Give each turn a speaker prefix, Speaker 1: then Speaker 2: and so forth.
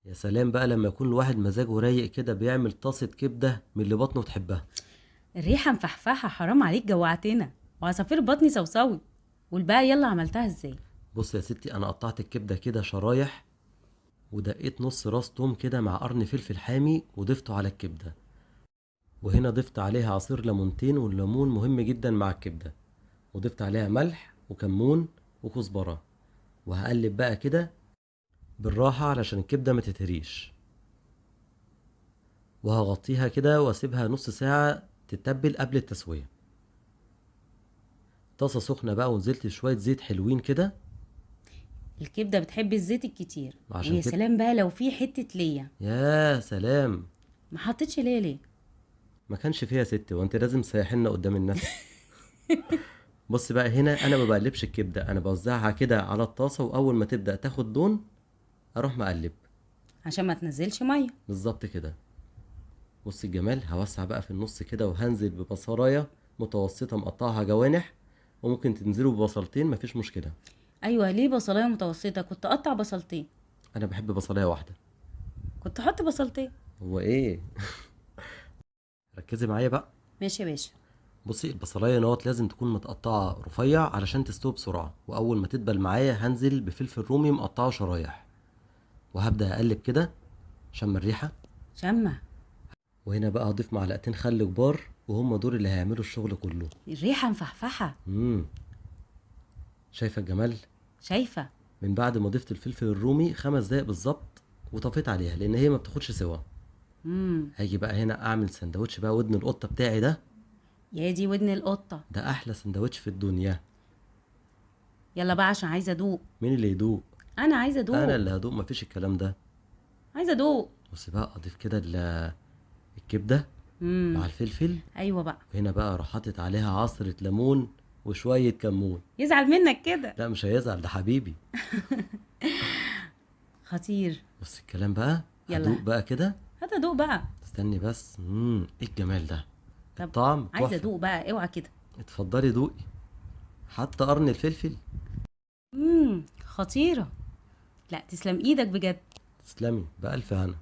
Speaker 1: يا سلام بقى لما يكون الواحد مزاجه رايق كده بيعمل طاسة كبدة من اللي بطنه تحبها.
Speaker 2: الريحة مفحفحة، حرام عليك جوعتنا. وعصافير بطني صوصوي. والباقي يلا عملتها ازاي؟
Speaker 1: بص يا ستي، انا قطعت الكبدة كده شرايح، ودقيت نص راس توم كده مع قرن فلفل حامي وضفته على الكبدة. وهنا ضفت عليها عصير ليمونتين، والليمون مهم جدا مع الكبدة. وضفت عليها ملح وكمون وكزبرة. وهقلب بقى كده بالراحة علشان الكبدة ما تتهريش. وهغطيها كده واسيبها نص ساعة تتبل قبل التسوية. طاسة سخنة بقى ونزلت شوية زيت حلوين كده.
Speaker 2: الكبدة بتحب الزيت الكتير،
Speaker 1: عشان
Speaker 2: ويا
Speaker 1: كده.
Speaker 2: سلام بقى لو في حتة ليا.
Speaker 1: يا سلام.
Speaker 2: ما حطيتش ليا ليه؟
Speaker 1: ما كانش فيها ست، وانت لازم تسيحنا قدام الناس. بص بقى، هنا انا ما بقلبش الكبدة، انا بوزعها كده على الطاسة، واول ما تبدأ تاخد لون اروح مقلب.
Speaker 2: عشان ما تنزلش مية.
Speaker 1: بالظبط كده. بص الجمال، هوسع بقى في النص كده وهنزل ببصلاية متوسطة مقطعها جوانح. وممكن تنزلوا ببصلتين، مفيش مشكلة.
Speaker 2: ايوه، ليه بصلاية متوسطة؟ كنت اقطع بصلتين.
Speaker 1: انا بحب بصلاية واحدة.
Speaker 2: كنت احط بصلتين.
Speaker 1: هو ايه؟ ركزي معايا بقى.
Speaker 2: ماشي يا باشا.
Speaker 1: بصي البصلايه نوت لازم تكون متقطعه رفيع علشان تستوي بسرعه، واول ما تدبل معايا هنزل بفلفل رومي مقطعه شرايح. وهبدا اقلب كده شم الريحه.
Speaker 2: شمع.
Speaker 1: وهنا بقى هضيف معلقتين خل كبار، وهم دول اللي هيعملوا الشغل كله.
Speaker 2: الريحة مفحفحة.
Speaker 1: امم شايفه الجمال؟
Speaker 2: شايفة.
Speaker 1: من بعد ما ضفت الفلفل الرومي 5 دقايق بالظبط وطفيت عليها لان هي ما بتاخدش سوا.
Speaker 2: امم
Speaker 1: هاجي بقى هنا اعمل سندوتش بقى ودن القطه بتاعي ده.
Speaker 2: يا دي ودن القطة.
Speaker 1: ده احلى سندوتش في الدنيا.
Speaker 2: يلا بقى عشان عايزة ادوق.
Speaker 1: مين اللي يدوق؟
Speaker 2: انا عايزة
Speaker 1: انا
Speaker 2: ادوق.
Speaker 1: اللي هدوق، مفيش الكلام ده.
Speaker 2: عايزة ادوق.
Speaker 1: بص بقى اضيف كده الكبده مع الفلفل.
Speaker 2: ايوه بقى.
Speaker 1: وهنا بقى اروح حاطط عليها عصرة ليمون وشوية كمون.
Speaker 2: يزعل منك كده.
Speaker 1: لا مش هيزعل، ده حبيبي.
Speaker 2: خطير.
Speaker 1: بص الكلام بقى،
Speaker 2: يلا.
Speaker 1: هدوق بقى كده.
Speaker 2: هات ادوق بقى.
Speaker 1: استني بس. ايه الجمال ده؟
Speaker 2: طب.
Speaker 1: الطعم
Speaker 2: عايزه
Speaker 1: تحفة.
Speaker 2: ادوق بقى، اوعى كده.
Speaker 1: اتفضلي دوقي. حتى قرن الفلفل.
Speaker 2: خطيره. لا تسلم ايدك بجد.
Speaker 1: تسلمي بألف هنا.